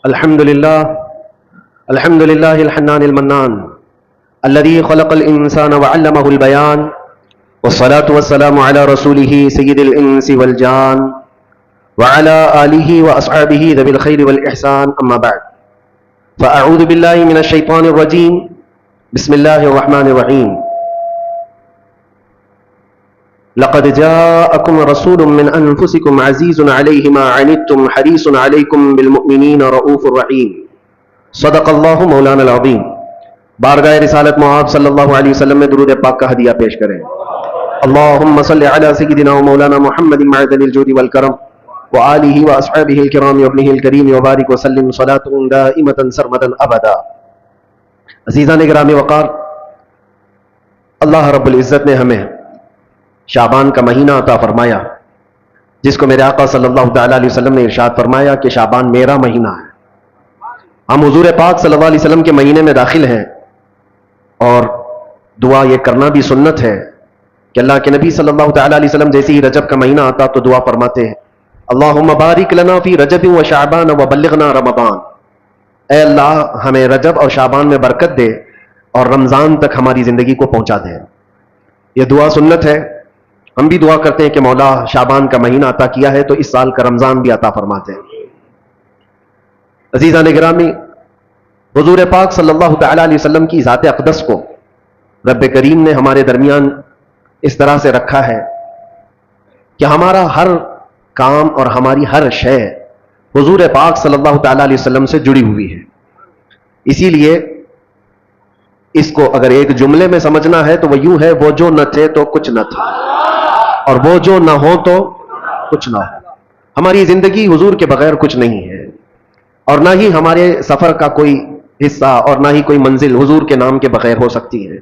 الحمد لله الحنان المنان الذي خلق الإنسان وعلمه البيان والصلاة والسلام على رسوله سيد الإنس والجان وعلى آله وأصحابه ذوي الخير والإحسان أما بعد فأعوذ بالله من الشيطان الرجيم بسم الله الرحمن الرحيم لقد جاءكم رسول من أنفسكم عزيز عليه ما عنتم حريص عليكم بالمؤمنين رؤوف رحيم صدق الله مولانا العظيم. بارگاہ رسالت معاب صلی اللہ علیہ وسلم میں درود پاک کا ہدیہ پیش کریں. اللہم صلی علی سیدنا و مولانا محمد معدن الجود والکرم وآلہ واصحابہ الکرام وابنہ الکریم وبارک وسلم صلاۃ دائمۃ سرمدا ابدا. عزیزان گرامی وقار، اللہ رب العزت نے ہمیں شعبان کا مہینہ عطا فرمایا، جس کو میرے آقا صلی اللہ تعالی علیہ وسلم نے ارشاد فرمایا کہ شعبان میرا مہینہ ہے. ہم حضور پاک صلی اللہ علیہ وسلم کے مہینے میں داخل ہیں، اور دعا یہ کرنا بھی سنت ہے کہ اللہ کے نبی صلی اللہ تعالی علیہ وسلم جیسے ہی رجب کا مہینہ آتا تو دعا فرماتے ہیں اللہم بارک لنا فی رجب و شعبان وبلغنا رمضان. اے اللہ ہمیں رجب اور شعبان میں برکت دے اور رمضان تک ہماری زندگی کو پہنچا دے. یہ دعا سنت ہے. ہم بھی دعا کرتے ہیں کہ مولا شعبان کا مہینہ عطا کیا ہے تو اس سال کا رمضان بھی عطا فرماتے ہیں. عزیزان گرامی، حضور پاک صلی اللہ تعالی علیہ وسلم کی ذات اقدس کو رب کریم نے ہمارے درمیان اس طرح سے رکھا ہے کہ ہمارا ہر کام اور ہماری ہر شے حضور پاک صلی اللہ تعالی علیہ وسلم سے جڑی ہوئی ہے. اسی لیے اس کو اگر ایک جملے میں سمجھنا ہے تو وہ یوں ہے، وہ جو نہ تھے تو کچھ نہ تھا، اور وہ جو نہ ہو تو کچھ نہ ہو. ہماری زندگی حضور کے بغیر کچھ نہیں ہے، اور نہ ہی ہمارے سفر کا کوئی حصہ اور نہ ہی کوئی منزل حضور کے نام کے بغیر ہو سکتی ہے.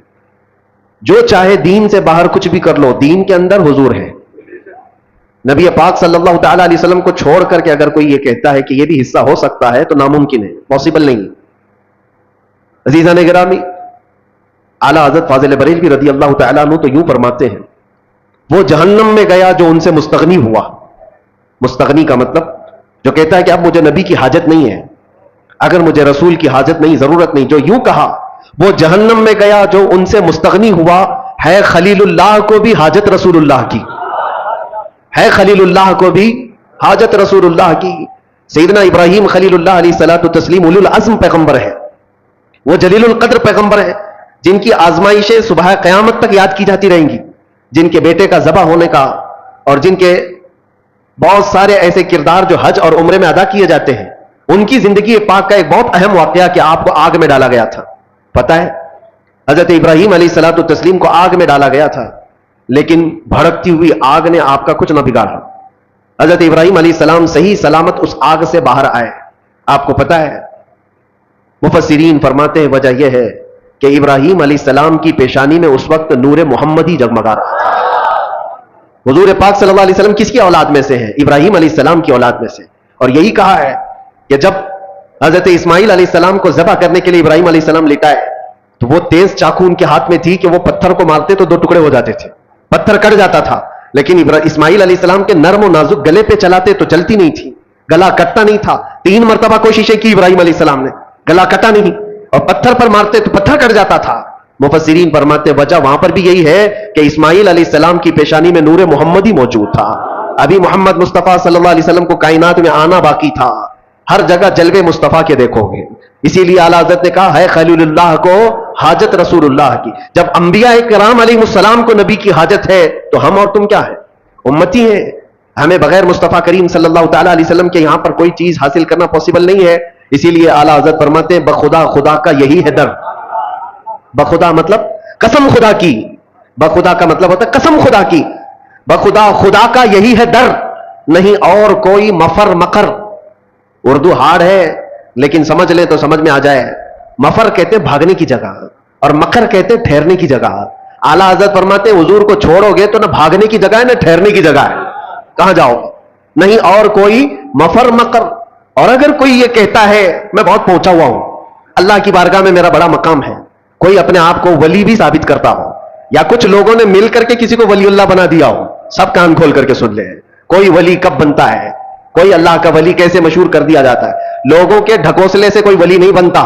جو چاہے دین سے باہر کچھ بھی کر لو، دین کے اندر حضور ہے. نبی پاک صلی اللہ تعالی علیہ وسلم کو چھوڑ کر کے اگر کوئی یہ کہتا ہے کہ یہ بھی حصہ ہو سکتا ہے تو ناممکن ہے، پاسبل نہیں. عزیزان گرامی، اعلیٰ حضرت فاضل بریلوی رضی اللہ تعالیٰ عنہ تو یوں فرماتے ہیں، وہ جہنم میں گیا جو ان سے مستغنی ہوا. مستغنی کا مطلب جو کہتا ہے کہ اب مجھے نبی کی حاجت نہیں ہے، اگر مجھے رسول کی حاجت نہیں، ضرورت نہیں، جو یوں کہا وہ جہنم میں گیا جو ان سے مستغنی ہوا. ہے خلیل اللہ کو بھی حاجت رسول اللہ کی، ہے خلیل اللہ کو بھی حاجت رسول اللہ کی. سیدنا ابراہیم خلیل اللہ علیہ الصلوۃ والتسلیم اولو العزم پیغمبر ہے، وہ جلیل القدر پیغمبر ہے جن کی آزمائشیں صبح قیامت تک یاد کی جاتی رہیں گی، جن کے بیٹے کا ذبح ہونے کا اور جن کے بہت سارے ایسے کردار جو حج اور عمرے میں ادا کیے جاتے ہیں. ان کی زندگی پاک کا ایک بہت اہم واقعہ کہ آپ کو آگ میں ڈالا گیا تھا. پتہ ہے حضرت ابراہیم علیہ الصلوۃ والتسلیم کو آگ میں ڈالا گیا تھا، لیکن بھڑکتی ہوئی آگ نے آپ کا کچھ نہ بگاڑا. حضرت ابراہیم علیہ السلام صحیح سلامت اس آگ سے باہر آئے. آپ کو پتہ ہے مفسرین فرماتے ہیں وجہ یہ ہے کہ ابراہیم علیہ السلام کی پیشانی میں اس وقت نور محمدی جگمگا رہا تھا. حضور پاک صلی اللہ علیہ وسلم کس کی اولاد میں سے ہیں؟ ابراہیم علیہ السلام کی اولاد میں سے. اور یہی کہا ہے کہ جب حضرت اسماعیل علیہ السلام کو ذبح کرنے کے لیے ابراہیم علیہ السلام لٹائے تو وہ تیز چاقو ان کے ہاتھ میں تھی کہ وہ پتھر کو مارتے تو دو ٹکڑے ہو جاتے تھے، پتھر کٹ جاتا تھا. لیکن اسماعیل علیہ السلام کے نرم و نازک گلے پہ چلاتے تو چلتی نہیں تھی، گلا کٹتا نہیں تھا. 3 مرتبہ کوششیں کی ابراہیم علیہ السلام نے، گلا کٹا نہیں، اور پتھر پر مارتے تو پتھر کٹ جاتا تھا. مفسرین فرماتے وجہ وہاں پر بھی یہی ہے کہ اسماعیل علیہ السلام کی پیشانی میں نور محمدی موجود تھا. ابھی محمد مصطفیٰ صلی اللہ علیہ وسلم کو کائنات میں آنا باقی تھا. ہر جگہ جلوے مصطفیٰ کے دیکھو گے. اسی لیے اعلیٰ حضرت نے کہا ہے خلیل اللہ کو حاجت رسول اللہ کی. جب انبیاء کرام علیہ السلام کو نبی کی حاجت ہے تو ہم اور تم کیا ہے؟ امتی ہیں. ہمیں بغیر مصطفیٰ کریم صلی اللہ تعالی علیہ وسلم کے یہاں پر کوئی چیز حاصل کرنا پاسبل نہیں ہے. اسی لیے اعلیٰ حضرت فرماتے ہیں بخدا خدا کا یہی ہے در. بخدا مطلب قسم خدا کی، بخدا کا مطلب ہوتا ہے قسم خدا کی. بخدا خدا کا یہی ہے در، نہیں اور کوئی مفر مکر. اردو ہارڈ ہے لیکن سمجھ لیں تو سمجھ میں آ جائے. مفر کہتے ہیں بھاگنے کی جگہ اور مکر کہتے ہیں ٹھہرنے کی جگہ. اعلیٰ حضرت فرماتے ہیں حضور کو چھوڑو گے تو نہ بھاگنے کی جگہ ہے نہ ٹھہرنے کی جگہ ہے. کہاں جاؤ؟ نہیں اور کوئی مفر مکر. اور اگر کوئی یہ کہتا ہے میں بہت پہنچا ہوا ہوں، اللہ کی بارگاہ میں میرا بڑا مقام ہے، کوئی اپنے آپ کو ولی بھی ثابت کرتا ہو یا کچھ لوگوں نے مل کر کے کسی کو ولی اللہ بنا دیا ہو، سب کان کھول کر کے سن لے. کوئی ولی کب بنتا ہے؟ کوئی اللہ کا ولی کیسے مشہور کر دیا جاتا ہے؟ لوگوں کے ڈھکوسلے سے کوئی ولی نہیں بنتا،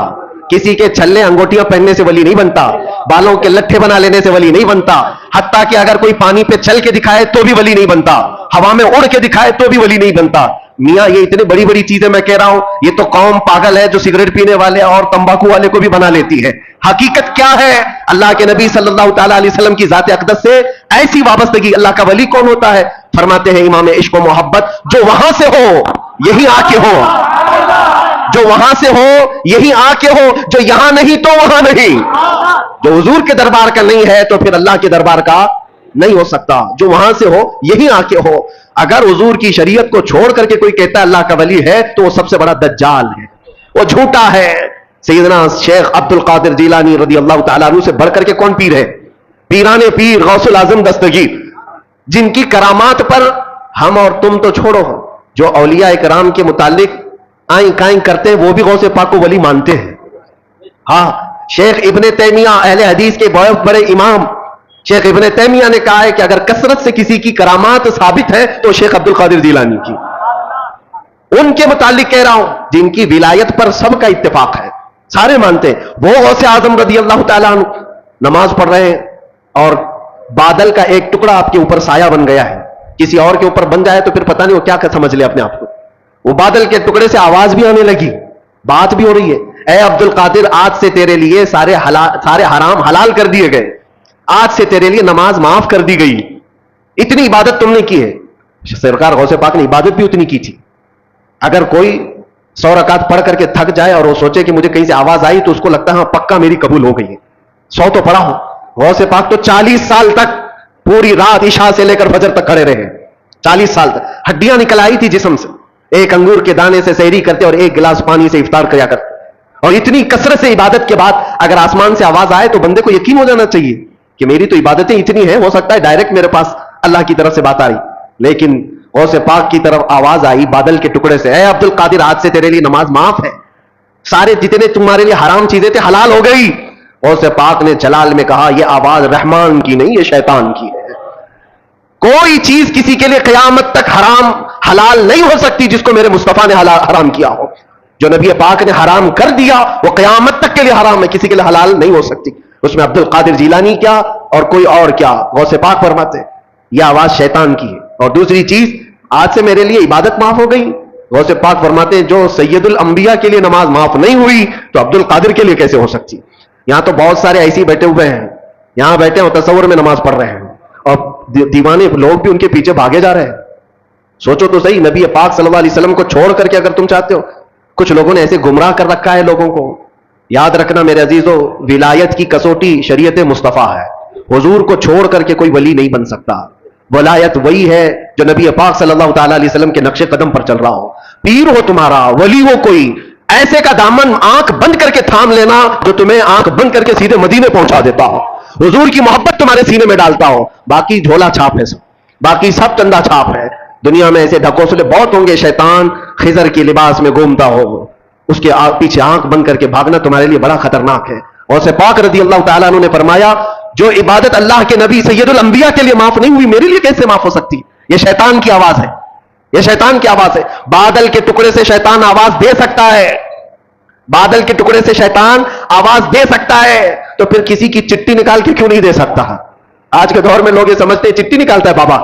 کسی کے چھلے انگوٹیاں پہننے سے ولی نہیں بنتا، بالوں کے لٹھے بنا لینے سے ولی نہیں بنتا، حتیٰ کہ اگر کوئی پانی پہ چل کے دکھائے تو بھی ولی نہیں بنتا، ہوا میں اڑ کے دکھائے تو بھی ولی نہیں بنتا۔ میاں یہ اتنی بڑی بڑی چیزیں میں کہہ رہا ہوں، یہ تو قوم پاگل ہے جو سگریٹ پینے والے اور تمباکو والے کو بھی بنا لیتی ہے۔ حقیقت کیا ہے؟ اللہ کے نبی صلی اللہ تعالی علیہ وسلم کی ذات اقدس سے ایسی وابستگی۔ اللہ کا ولی کون ہوتا ہے؟ فرماتے ہیں امام عشق و محبت، جو وہاں سے ہو یہی آ کے ہو، جو وہاں سے ہو یہی آ کے ہو، جو یہاں نہیں تو وہاں نہیں۔ جو حضور کے دربار کا نہیں ہے تو پھر اللہ کے دربار کا نہیں ہو سکتا، جو وہاں سے ہو یہی آ کے ہو۔ اگر حضور کی شریعت کو چھوڑ کر کے کوئی کہتا ہے اللہ کا ولی ہے تو وہ سب سے بڑا دجال ہے، وہ جھوٹا ہے۔ سیدنا شیخ عبد القادر جیلانی رضی اللہ تعالیٰ عنہ سے بڑھ کر کے کون پیر ہے؟ پیران پیر غوث العظم دستگیر، جن کی کرامات پر ہم اور تم تو چھوڑو، جو اولیاء کرام کے متعلق آئیں کائیں کرتے ہیں وہ بھی غوث پاک کو ولی مانتے ہیں۔ ہاں، شیخ ابن تیمیہ اہل حدیث کے بہت بڑے امام شیخ ابن تیمیہ نے کہا ہے کہ اگر کثرت سے کسی کی کرامات ثابت ہے تو شیخ عبد القادر جیلانی کی، ان کے متعلق کہہ رہا ہوں جن کی ولایت پر سب کا اتفاق ہے، سارے مانتے ہیں۔ وہ غوث اعظم رضی اللہ تعالیٰ عنہ نماز پڑھ رہے ہیں اور بادل کا ایک ٹکڑا آپ کے اوپر سایہ بن گیا ہے، کسی اور کے اوپر بن جائے تو پھر پتہ نہیں وہ کیا سمجھ لے اپنے آپ کو۔ وہ بادل کے ٹکڑے سے آواز بھی آنے لگی، بات بھی ہو رہی ہے، اے عبد القادر آج سے تیرے لیے سارے حرام حلال کر دیے گئے، آج سے تیرے لیے نماز معاف کر دی گئی، اتنی عبادت تم نے کی ہے۔ سرکار غوث پاک نے عبادت بھی اتنی کی تھی۔ اگر کوئی 100 رکعت پڑھ کر کے تھک جائے اور وہ سوچے کہ مجھے کہیں سے آواز آئی تو اس کو لگتا ہے ہاں پکا میری قبول ہو گئی ہے، 100 تو پڑھا ہو۔ غوث پاک تو 40 سال تک پوری رات عشاء سے لے کر فجر تک کھڑے رہے، 40 سال تک ہڈیاں نکل آئی تھی جسم سے، ایک انگور کے دانے سے سحری کرتے اور ایک گلاس پانی سے افطار کیا کرتے، اور اتنی کثرت سے عبادت کے بعد اگر آسمان سے آواز آئے تو بندے کو یقین ہو جانا چاہیے کہ میری تو عبادتیں اتنی ہیں، ہو سکتا ہے ڈائریکٹ میرے پاس اللہ کی طرف سے بات آ رہی، لیکن غوث پاک کی طرف آواز آئی بادل کے ٹکڑے سے، اے عبد القادر آج سے تیرے لیے نماز معاف ہے، سارے جتنے تمہارے لیے حرام چیزیں تھے حلال ہو گئی۔ غوث پاک نے جلال میں کہا یہ آواز رحمان کی نہیں، یہ شیطان کی ہے۔ کوئی چیز کسی کے لیے قیامت تک حرام حلال نہیں ہو سکتی جس کو میرے مصطفیٰ نے حرام کیا ہو۔ جو نبی پاک نے حرام کر دیا وہ قیامت تک کے لیے حرام ہے، کسی کے لیے حلال نہیں ہو سکتی۔ اس میں عبد القادر جیلانی کیا اور کوئی اور کیا، غوث پاک فرماتے یہ آواز شیطان کی ہے۔ اور دوسری چیز، آج سے میرے لیے عبادت معاف ہو گئی، غوث پاک فرماتے ہیں جو سید الانبیاء کے لیے نماز معاف نہیں ہوئی تو عبد القادر کے لیے کیسے ہو سکتی؟ یہاں تو بہت سارے ایسے بیٹھے ہوئے ہیں، یہاں بیٹھے ہیں تصور میں نماز پڑھ رہے ہیں اور دیوانے لوگ بھی ان کے پیچھے بھاگے جا رہے ہیں۔ سوچو تو صحیح، نبی پاک صلی اللہ علیہ وسلم کو چھوڑ کر کے اگر تم چاہتے ہو، کچھ لوگوں نے ایسے گمراہ کر رکھا ہے لوگوں کو۔ یاد رکھنا میرے عزیزو، ولایت کی کسوٹی شریعت مصطفیٰ ہے، حضور کو چھوڑ کر کے کوئی ولی نہیں بن سکتا۔ ولایت وہی ہے جو نبی پاک صلی اللہ تعالی علیہ وسلم کے نقش قدم پر چل رہا ہو۔ پیر ہو تمہارا، ولی ہو کوئی، ایسے کا دامن آنکھ بند کر کے تھام لینا جو تمہیں آنکھ بند کر کے سیدھے مدینے پہنچا دیتا ہو، حضور کی محبت تمہارے سینے میں ڈالتا ہو۔ باقی جھولا چھاپ ہے سب، باقی سب چندہ چھاپ ہے۔ دنیا میں ایسے ڈھکوسلے بہت ہوں گے، شیطان خضر کی لباس میں گھومتا ہو، اس کے پیچھے آنکھ بند کر کے بھاگنا تمہارے لیے بڑا خطرناک ہے۔ اور سے پاک رضی اللہ تعالیٰ عنہ نے فرمایا جو عبادت اللہ کے نبی سید الانبیاء کے لیے معاف نہیں ہوئی میرے لیے کیسے معاف ہو سکتی؟ یہ شیطان کی آواز ہے، یہ شیطان کی آواز ہے۔ بادل کے ٹکڑے سے شیطان آواز دے سکتا ہے، بادل کے ٹکڑے سے شیطان آواز دے سکتا ہے، تو پھر کسی کی چٹھی نکال کے کیوں نہیں دے سکتا؟ آج کے دور میں لوگ یہ سمجھتے ہیں چٹھی نکالتا ہے بابا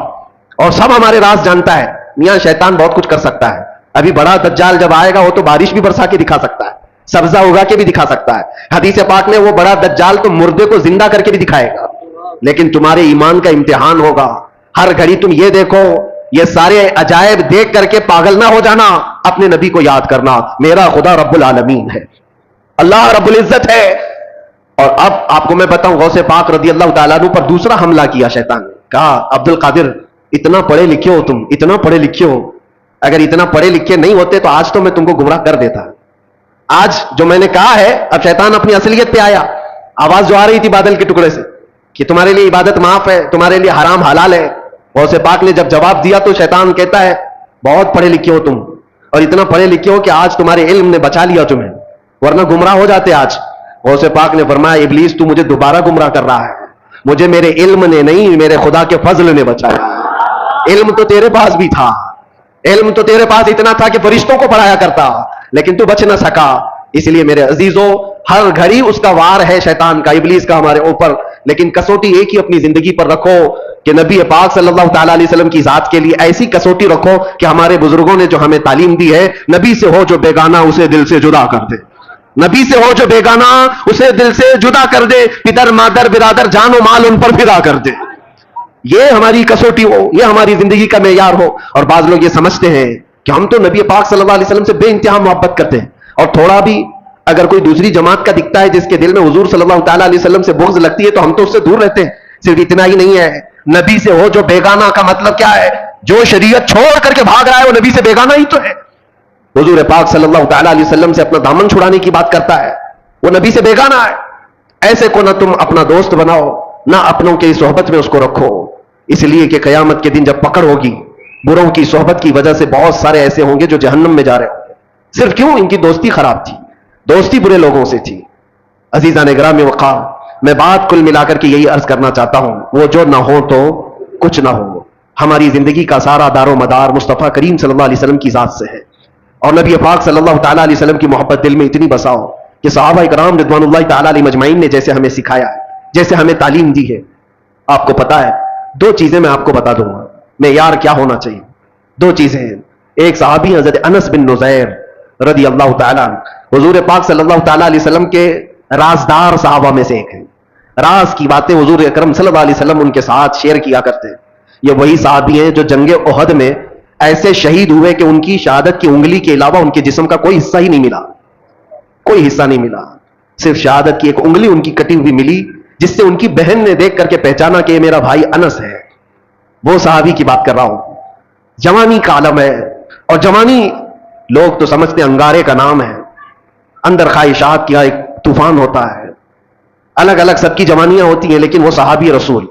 اور سب ہمارے راز جانتا ہے۔ میاں شیطان بہت کچھ کر سکتا ہے، ابھی بڑا دجال جب آئے گا وہ تو بارش بھی برسا کے دکھا سکتا ہے، سبزہ اگا کے بھی دکھا سکتا ہے۔ حدیث پاک میں وہ بڑا دجال تو مردے کو زندہ کر کے بھی دکھائے گا، لیکن تمہارے ایمان کا امتحان ہوگا۔ ہر گھڑی تم یہ دیکھو، یہ سارے عجائب دیکھ کر کے پاگل نہ ہو جانا، اپنے نبی کو یاد کرنا، میرا خدا رب العالمین ہے، اللہ رب العزت ہے۔ اور اب آپ کو میں بتاؤں، غوث پاک رضی اللہ تعالیٰ عنہ پر دوسرا حملہ کیا شیطان نے، کہا عبد القادر اتنا پڑھے لکھے ہو تم، اتنا پڑھے لکھے ہو، اگر اتنا پڑھے لکھے نہیں ہوتے تو آج تو میں تم کو گمراہ کر دیتا۔ آج جو میں نے کہا ہے، اب شیطان اپنی اصلیت پہ آیا، آواز جو آ رہی تھی بادل کے ٹکڑے سے کہ تمہارے لیے عبادت معاف ہے، تمہارے لیے حرام حلال ہے، غوث پاک نے جب جواب دیا تو شیطان کہتا ہے بہت پڑھے لکھے ہو تم، اور اتنا پڑھے لکھے ہو کہ آج تمہارے علم نے بچا لیا تمہیں، ورنہ گمراہ ہو جاتے آج۔ غوث پاک نے فرمایا ابلیس تو مجھے دوبارہ گمراہ کر رہا ہے، مجھے میرے علم نے نہیں میرے خدا کے فضل نے بچایا، علم تو تیرے پاس بھی تھا، علم تو تیرے پاس اتنا تھا کہ فرشتوں کو پڑھایا کرتا, لیکن تو بچ نہ سکا. اس لیے میرے عزیزوں, ہر گھڑی اس کا وار ہے شیطان کا, ابلیس کا ہمارے اوپر, لیکن کسوٹی ایک ہی اپنی زندگی پر رکھو کہ نبی پاک صلی اللہ تعالی علیہ وسلم کی ذات کے لیے ایسی کسوٹی رکھو کہ ہمارے بزرگوں نے جو ہمیں تعلیم دی ہے, نبی سے ہو جو بیگانہ اسے دل سے جدا کر دے, نبی سے ہو جو بیگانہ اسے دل سے جدا کر دے, پدر مادر برادر جان و مال ان پر فدا کر دے. یہ ہماری کسوٹی ہو, یہ ہماری زندگی کا معیار ہو. اور بعض لوگ یہ سمجھتے ہیں کہ ہم تو نبی پاک صلی اللہ علیہ وسلم سے بے انتہا محبت کرتے ہیں, اور تھوڑا بھی اگر کوئی دوسری جماعت کا دکھتا ہے جس کے دل میں حضور صلی اللہ تعالیٰ علیہ وسلم سے بغض لگتی ہے تو ہم تو اس سے دور رہتے ہیں. صرف اتنا ہی نہیں ہے, نبی سے ہو جو بیگانہ کا مطلب کیا ہے؟ جو شریعت چھوڑ کر کے بھاگ رہا ہے وہ نبی سے بیگانہ ہی تو ہے. حضور پاک صلی اللہ تعالیٰ علیہ وسلم سے اپنا دامن چھڑانے کی بات کرتا ہے, وہ نبی سے بیگانہ ہے. ایسے کو نہ تم اپنا دوست بناؤ, نہ اپنوں کی صحبت میں اس کو رکھو, اس لیے کہ قیامت کے دن جب پکڑ ہوگی, بروں کی صحبت کی وجہ سے بہت سارے ایسے ہوں گے جو جہنم میں جا رہے ہوں گے. صرف کیوں؟ ان کی دوستی خراب تھی, دوستی برے لوگوں سے تھی. عزیزان گرامی وقار, میں بات کل ملا کر کے یہی عرض کرنا چاہتا ہوں, وہ جو نہ ہو تو کچھ نہ ہو. ہماری زندگی کا سارا دار و مدار مصطفیٰ کریم صلی اللہ علیہ وسلم کی ذات سے ہے, اور نبی پاک صلی اللہ تعالیٰ علیہ وسلم کی محبت دل میں اتنی بساؤ کہ صحابہ کرام رضوان اللہ تعالیٰ علیہ مجمعین نے جیسے ہمیں سکھایا ہے, جیسے ہمیں تعلیم دی ہے. آپ کو پتا ہے, دو چیزیں میں آپ کو بتا دوں گا معیار کیا ہونا چاہیے. دو چیزیں ہیں. ایک صحابی حضرت انس بن نذیر رضی اللہ تعالیٰ, حضور پاک صلی اللہ تعالیٰ علیہ وسلم کے رازدار صحابہ میں سے ایک ہیں. راز کی باتیں حضور اکرم صلی اللہ علیہ وسلم ان کے ساتھ شیئر کیا کرتے ہیں. یہ وہی صحابی ہیں جو جنگ احد میں ایسے شہید ہوئے کہ ان کی شہادت کی انگلی کے علاوہ ان کے جسم کا کوئی حصہ ہی نہیں ملا, کوئی حصہ نہیں ملا, صرف شہادت کی ایک انگلی ان کی کٹی ہوئی ملی, جس سے ان کی بہن نے دیکھ کر کے پہچانا کہ یہ میرا بھائی انس ہے. وہ صحابی کی بات کر رہا ہوں. جوانی کا عالم ہے, اور جوانی لوگ تو سمجھتے ہیں انگارے کا نام ہے, اندر خواہشات کا ایک طوفان ہوتا ہے, الگ الگ سب کی جوانیاں ہوتی ہیں. لیکن وہ صحابی رسول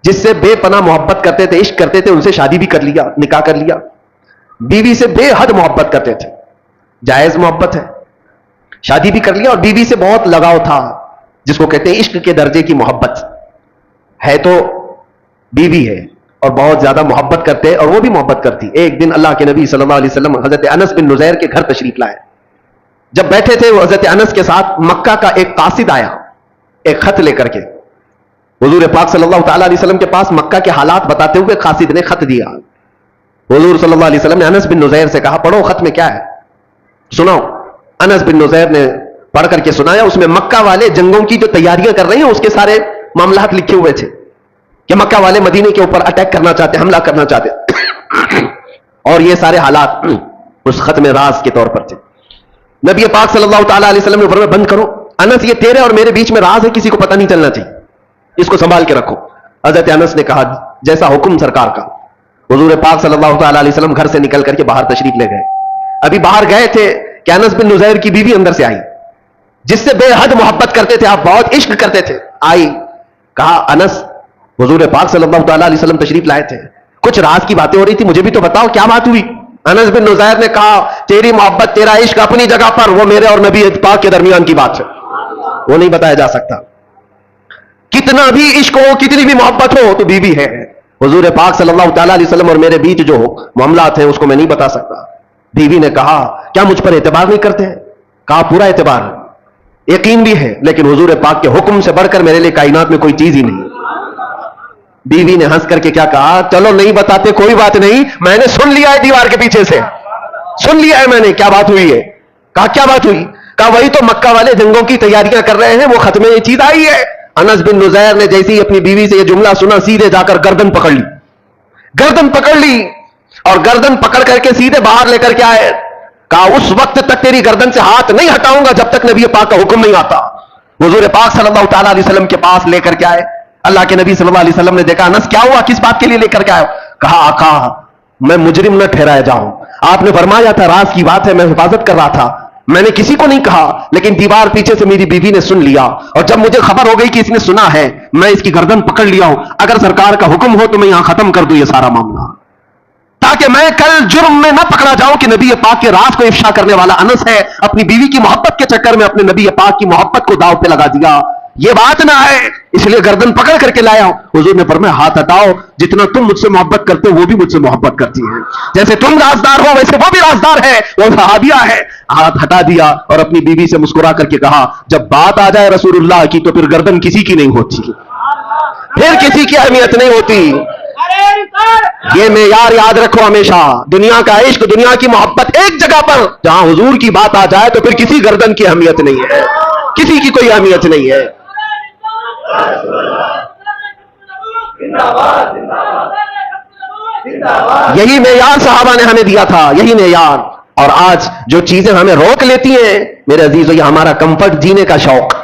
جس سے بے پناہ محبت کرتے تھے, عشق کرتے تھے, ان سے شادی بھی کر لیا, نکاح کر لیا. بیوی سے بے حد محبت کرتے تھے, جائز محبت ہے, شادی بھی کر لیا, اور بیوی سے بہت لگاؤ تھا, جس کو کہتے ہیں عشق کے درجے کی محبت ہے. تو بیوی ہے اور بہت زیادہ محبت کرتے, اور وہ بھی محبت کرتی. ایک دن اللہ کے نبی صلی اللہ علیہ وسلم حضرت انس بن نذیر کے گھر تشریف لائے. جب بیٹھے تھے وہ حضرت انس کے ساتھ, مکہ کا ایک قاصد آیا ایک خط لے کر کے. حضور پاک صلی اللہ تعالیٰ علیہ وسلم کے پاس مکہ کے حالات بتاتے ہوئے قاصد نے خط دیا. حضور صلی اللہ علیہ وسلم نے انس بن نذیر سے کہا, پڑھو خط میں کیا ہے, سناؤ. انس بن نذیر نے پڑھ کر کے سنایا. اس میں مکہ والے جنگوں کی جو تیاریاں کر رہے ہیں اس کے سارے معاملات لکھے ہوئے تھے کہ مکہ والے مدینے کے اوپر اٹیک کرنا چاہتے, حملہ کرنا چاہتے, اور یہ سارے حالات اس خط میں راز کے طور پر تھے. نبی پاک صلی اللہ تعالیٰ علیہ وسلم نے فرمایا, بند کرو انس, یہ تیرے اور میرے بیچ میں راز ہے, کسی کو پتہ نہیں چلنا چاہیے, اس کو سنبھال کے رکھو. حضرت انس نے کہا, جیسا حکم سرکار کا. حضور پاک صلی اللہ تعالیٰ علیہ وسلم گھر سے نکل کر کے باہر تشریف لے گئے. ابھی باہر گئے تھے کہ انس بن نذیر کی بیوی اندر سے آئی, جس سے بے حد محبت کرتے تھے آپ, بہت عشق کرتے تھے. آئی, کہا, انس حضور پاک صلی اللہ تعالیٰ علیہ وسلم تشریف لائے تھے, کچھ راز کی باتیں ہو رہی تھی, مجھے بھی تو بتاؤ کیا بات ہوئی. انس بن نذیر نے کہا, تیری محبت تیرا عشق اپنی جگہ پر, وہ میرے اور نبی پاک کے درمیان کی بات ہے, وہ نہیں بتایا جا سکتا. کتنا بھی عشق ہو, کتنی بھی محبت ہو, تو بیوی ہے. حضور پاک صلی اللہ تعالیٰ علیہ وسلم اور میرے بیچ جو معاملات ہیں اس کو میں نہیں بتا سکتا. بیوی نے کہا, کیا مجھ پر اعتبار نہیں کرتے ہیں؟ کہا, پورا اعتبار, یقین بھی ہے, لیکن حضور پاک کے حکم سے بڑھ کر میرے لیے کائنات میں کوئی چیز ہی نہیں. بیوی نے ہنس کر کے کیا کہا, چلو نہیں بتاتے کوئی بات نہیں, میں نے سن لیا ہے دیوار کے پیچھے سے, سن لیا ہے میں نے, کیا بات ہوئی ہے. کہا, کیا بات ہوئی. کہا, وہی تو مکہ والے جنگوں کی تیاریاں کر رہے ہیں, وہ خط میں یہ چیز آئی ہے. انس بن نذیر نے جیسے ہی اپنی بیوی سے یہ جملہ سنا, سیدھے جا کر گردن پکڑ لی, گردن پکڑ لی, اور گردن پکڑ کر کے سیدھے باہر لے کر کے آئے. کہا, اس وقت تک تیری گردن سے ہاتھ نہیں ہٹاؤں گا جب تک نبی پاک کا حکم نہیں آتا. حضور پاک صلی اللہ تعالیٰ علیہ وسلم کے پاس لے کر کے آئے. اللہ کے نبی صلی اللہ علیہ وسلم نے دیکھا, انس کیا ہوا, کس بات کے لیے لے کر کے آئے. کہا, آقا میں مجرم نہ ٹھہرایا جاؤں, آپ نے فرمایا تھا راز کی بات ہے, میں حفاظت کر رہا تھا, میں نے کسی کو نہیں کہا, لیکن دیوار پیچھے سے میری بیوی نے سن لیا, اور جب مجھے خبر ہو گئی کہ اس نے سنا ہے, میں اس کی گردن پکڑ لیا ہوں. اگر سرکار کا حکم ہو تو میں یہاں ختم کر دوں یہ سارا معاملہ, تاکہ میں کل جرم میں نہ پکڑا جاؤں کہ نبی پاک کے راز کو افشا کرنے والا انس ہے. اپنی بیوی کی محبت کے چکر میں اپنے نبی پاک کی محبت کو داؤ پہ لگا دیا. یہ بات نہ ہے، اس لیے گردن پکڑ کر کے لایا ہوں۔ حضور نے فرمایا ہاتھ ہٹاؤ، جتنا تم مجھ سے محبت کرتے ہو وہ بھی مجھ سے محبت کرتی ہے، جیسے تم رازدار ہو ویسے وہ بھی رازدار ہے، وہ صحابیہ ہے۔ ہاتھ ہٹا دیا اور اپنی بیوی سے مسکرا کر کے کہا جب بات آ جائے رسول اللہ کی تو پھر گردن کسی کی نہیں ہوتی، پھر کسی کی اہمیت نہیں ہوتی۔ یہ معیار یاد رکھو ہمیشہ، دنیا کا عشق، دنیا کی محبت ایک جگہ پر، جہاں حضور کی بات آ جائے تو پھر کسی گردن کی اہمیت نہیں ہے، کسی کی کوئی اہمیت نہیں ہے۔ یہی معیار صحابہ نے ہمیں دیا تھا، یہی معیار۔ اور آج جو چیزیں ہمیں روک لیتی ہیں میرے عزیزو، یہ ہمارا کمفرٹ جینے کا شوق،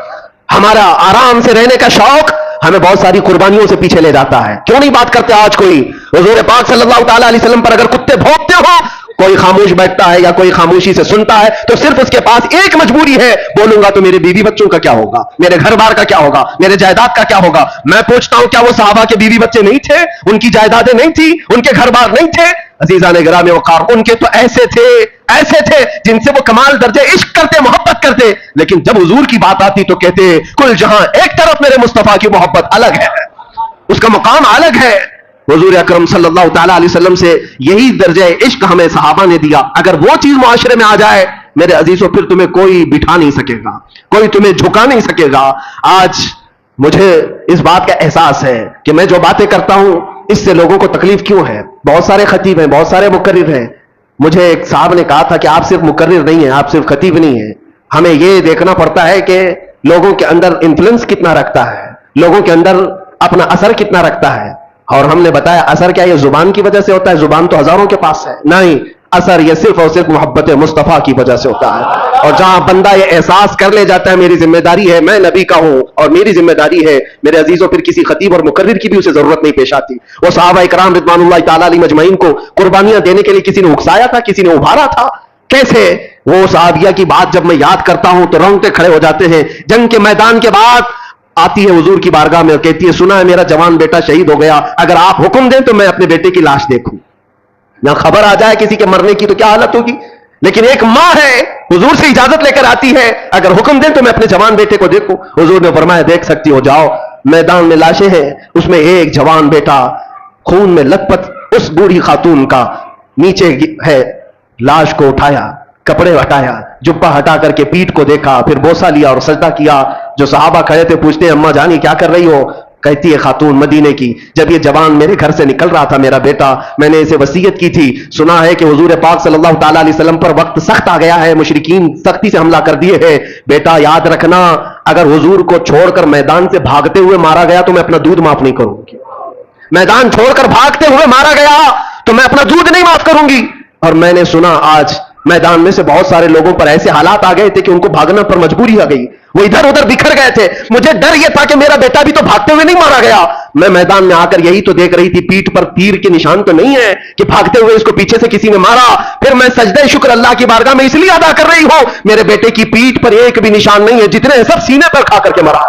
ہمارا آرام سے رہنے کا شوق ہمیں بہت ساری قربانیوں سے پیچھے لے جاتا ہے۔ کیوں نہیں بات کرتے آج کوئی حضور پاک صلی اللہ تعالی علیہ وسلم پر اگر کتے بھونکتے ہو، کوئی خاموش بیٹھتا ہے یا کوئی خاموشی سے سنتا ہے تو صرف اس کے پاس ایک مجبوری ہے، بولوں گا تو میرے بیوی بچوں کا کیا ہوگا، میرے گھر بار کا کیا ہوگا، میرے جائیداد کا کیا ہوگا۔ میں پوچھتا ہوں کیا وہ صحابہ کے بیوی بچے نہیں تھے، ان کی جائیدادیں نہیں تھی، ان کے گھر بار نہیں تھے؟ عزیزان گرامی وقار، ان کے تو ایسے تھے جن سے وہ کمال درجے عشق کرتے، محبت کرتے، لیکن جب حضور کی بات آتی تو کہتے کل جہاں ایک طرف میرے مصطفیٰ کی محبت الگ ہے، اس کا مقام الگ ہے۔ حضور اکرم صلی اللہ تعالی علیہ وسلم سے یہی درجہ عشق ہمیں صحابہ نے دیا۔ اگر وہ چیز معاشرے میں آ جائے میرے عزیزوں، پھر تمہیں کوئی بٹھا نہیں سکے گا، کوئی تمہیں جھکا نہیں سکے گا۔ آج مجھے اس بات کا احساس ہے کہ میں جو باتیں کرتا ہوں اس سے لوگوں کو تکلیف کیوں ہے۔ بہت سارے خطیب ہیں، بہت سارے مقرر ہیں۔ مجھے ایک صاحب نے کہا تھا کہ آپ صرف مقرر نہیں ہیں، آپ صرف خطیب نہیں ہیں، ہمیں یہ دیکھنا پڑتا ہے کہ لوگوں کے اندر انفلوئنس کتنا رکھتا ہے، لوگوں کے اندر اپنا اثر کتنا رکھتا ہے۔ اور ہم نے بتایا اثر کیا یہ زبان کی وجہ سے ہوتا ہے؟ زبان تو ہزاروں کے پاس ہے، نہیں، اثر یہ صرف اور صرف محبت مصطفیٰ کی وجہ سے ہوتا ہے۔ اور جہاں بندہ یہ احساس کر لے جاتا ہے میری ذمہ داری ہے، میں نبی کا ہوں اور میری ذمہ داری ہے، میرے عزیزوں پھر کسی خطیب اور مقرر کی بھی اسے ضرورت نہیں پیش آتی۔ وہ صحابہ اکرام رضوان اللہ تعالی علیہم اجمعین کو قربانیاں دینے کے لیے کسی نے اکسایا تھا، کسی نے ابھارا تھا؟ کیسے؟ وہ صحابیہ کی بات جب میں یاد کرتا ہوں تو رونگٹے کھڑے ہو جاتے ہیں۔ جنگ کے میدان کے بعد آتی ہے حضور کی بارگاہ میں اور کہتی ہے سنا ہے میرا جوان بیٹا شہید ہو گیا، اگر آپ حکم دیں تو میں اپنے بیٹے کی لاش دیکھوں۔ نہ خبر آ جائے کسی کے مرنے کی تو کیا حالت ہوگی، لیکن ایک ماں ہے حضور سے اجازت لے کر آتی ہے اگر حکم دیں تو میں اپنے جوان بیٹے کو دیکھوں۔ حضور نے فرمایا دیکھ سکتی ہو، جاؤ۔ میدان میں لاشیں ہیں، اس میں ایک جوان بیٹا خون میں لت پت، اس بوڑھی خاتون کا نیچے ہے، لاش کو اٹھایا، کپڑے ہٹایا، جبہ ہٹا کر کے پیٹھ کو دیکھا، پھر بوسہ لیا اور سجدہ کیا۔ جو صحابہ کھڑے تھے پوچھتے ہیں اماں جانی کیا کر رہی ہو؟ کہتی ہے خاتون مدینے کی جب یہ جوان میرے گھر سے نکل رہا تھا میرا بیٹا، میں نے اسے وصیت کی تھی، سنا ہے کہ حضور پاک صلی اللہ تعالی علیہ وسلم پر وقت سخت آ گیا ہے، مشرکین سختی سے حملہ کر دیے ہیں، بیٹا یاد رکھنا اگر حضور کو چھوڑ کر میدان سے بھاگتے ہوئے مارا گیا تو میں اپنا دودھ معاف نہیں کروں گی، میدان چھوڑ کر بھاگتے ہوئے مارا گیا تو میں اپنا دودھ نہیں معاف کروں گی۔ اور میں نے سنا آج میدان میں سے بہت سارے لوگوں پر ایسے حالات آ گئے تھے کہ ان کو بھاگنا پر مجبوری آ گئی، وہ ادھر ادھر بکھر گئے تھے، مجھے ڈر یہ تھا کہ میرا بیٹا بھی تو بھاگتے ہوئے نہیں مارا گیا۔ میں میدان میں آ کر یہی تو دیکھ رہی تھی پیٹھ پر تیر کے نشان تو نہیں ہے کہ بھاگتے ہوئے اس کو پیچھے سے کسی نے مارا۔ پھر میں سجدہ شکر اللہ کی بارگاہ میں اس لیے ادا کر رہی ہوں میرے بیٹے کی پیٹھ پر ایک بھی نشان نہیں ہے، جتنے سب سینے پر کھا کر کے مرا۔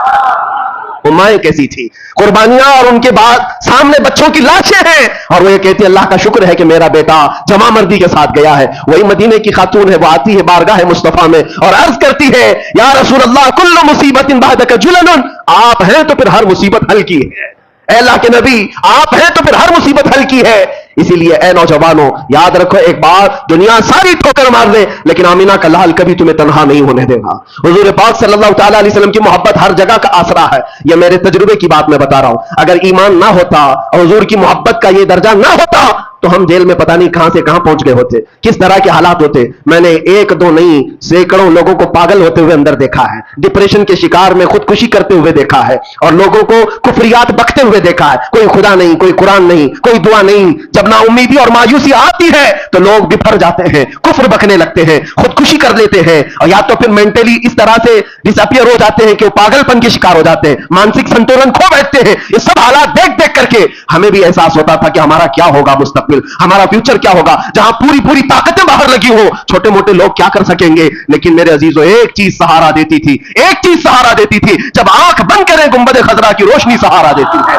وہ مائیں کیسی تھی، قربانیاں، اور ان کے بعد سامنے بچوں کی لاشیں ہیں اور وہ یہ کہتی ہے اللہ کا شکر ہے کہ میرا بیٹا جمع مردی کے ساتھ گیا ہے۔ وہی مدینے کی خاتون ہے، وہ آتی ہے بارگاہ مصطفیٰ میں اور عرض کرتی ہے یا رسول اللہ کل مصیبت بعدک جلن، آپ ہیں تو پھر ہر مصیبت حل کی ہے، اے اللہ کے نبی آپ ہیں تو پھر ہر مصیبت حل کی ہے۔ اسی لیے اے نوجوانوں یاد رکھو ایک بات، دنیا ساری ٹھوکر مار دے لیکن آمینہ کا لال کبھی تمہیں تنہا نہیں ہونے دے گا۔ حضور پاک صلی اللہ تعالی علیہ وسلم کی محبت ہر جگہ کا آسرا ہے، یہ میرے تجربے کی بات میں بتا رہا ہوں۔ اگر ایمان نہ ہوتا اور حضور کی محبت کا یہ درجہ نہ ہوتا تو ہم جیل میں پتہ نہیں کہاں سے کہاں پہنچ گئے ہوتے، کس طرح کے حالات ہوتے۔ میں نے ایک دو نہیں سینکڑوں لوگوں کو پاگل ہوتے ہوئے اندر دیکھا ہے، ڈپریشن کے شکار میں خودکشی کرتے ہوئے دیکھا ہے، اور لوگوں کو کفریات بکتے ہوئے دیکھا ہے، کوئی خدا نہیں، کوئی قرآن نہیں، کوئی دعا نہیں۔ جب نا امیدی اور مایوسی آتی ہے تو لوگ بفر جاتے ہیں، کفر بکنے لگتے ہیں، خودکشی کر لیتے ہیں، اور یا تو پھر مینٹلی اس طرح سے ڈس اپیئر ہو جاتے ہیں کہ وہ پاگل پن کے شکار ہو جاتے ہیں، مانسک سنتولن کھو بیٹھتے ہیں۔ یہ سب حالات دیکھ دیکھ کر کے ہمیں بھی احساس ہوتا تھا کہ ہمارا کیا ہوگا مستقبل، ہمارا فیوچر کیا ہوگا، جہاں پوری طاقتیں باہر لگی ہو، چھوٹے موٹے لوگ کیا کر سکیں گے۔ لیکن میرے عزیزو ایک چیز سہارا دیتی تھی، ایک چیز سہارا دیتی تھی، جب آنکھ بند کریں گنبد خضرا کی روشنی سہارا دیتی ہے،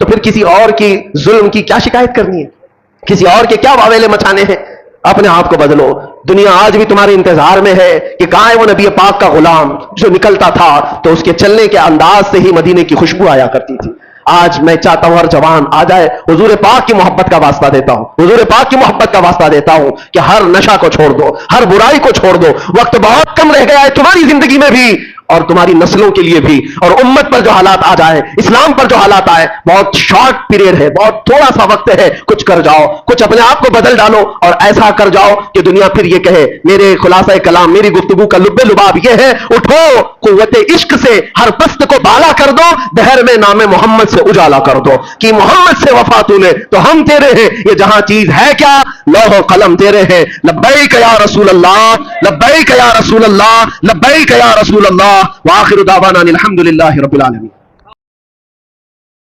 تو پھر کسی اور کی ظلم کی کیا شکایت کرنی ہے؟ کسی اور کے کیا واویلے مچانے ہیں؟ اپنے آپ کو بدلو. دنیا آج بھی تمہارے انتظار میں ہے کہ کہاں ہے وہ نبی پاک کا غلام جو نکلتا تھا تو اس کے چلنے کے انداز سے ہی مدینے کی خوشبو آیا کرتی تھی. آج میں چاہتا ہوں ہر جوان آ جائے. حضور پاک کی محبت کا واسطہ دیتا ہوں, حضور پاک کی محبت کا واسطہ دیتا ہوں کہ ہر نشہ کو چھوڑ دو, ہر برائی کو چھوڑ دو. وقت بہت کم رہ گیا ہے تمہاری زندگی میں بھی اور تمہاری نسلوں کے لیے بھی, اور امت پر جو حالات آ جائے, اسلام پر جو حالات آئے, بہت شارٹ پیریڈ ہے, بہت تھوڑا سا وقت ہے. کچھ کر جاؤ, کچھ اپنے آپ کو بدل ڈالو اور ایسا کر جاؤ کہ دنیا پھر یہ کہے. میرے خلاصہ کلام, میری گفتگو کا لب لباب یہ ہے, اٹھو قوت عشق سے ہر پست کو بالا کر دو, دہر میں نام محمد سے اجالا کر دو کہ محمد سے وفا تو لے تو ہم تیرے ہیں. یہ جہاں چیز ہے کیا, لوح و قلم تیرے ہیں. لبیک یا رسول اللہ, لبیک یا رسول اللہ, لبیک یا رسول اللہ. وآخر دعوانا الحمد للہ رب العالمین.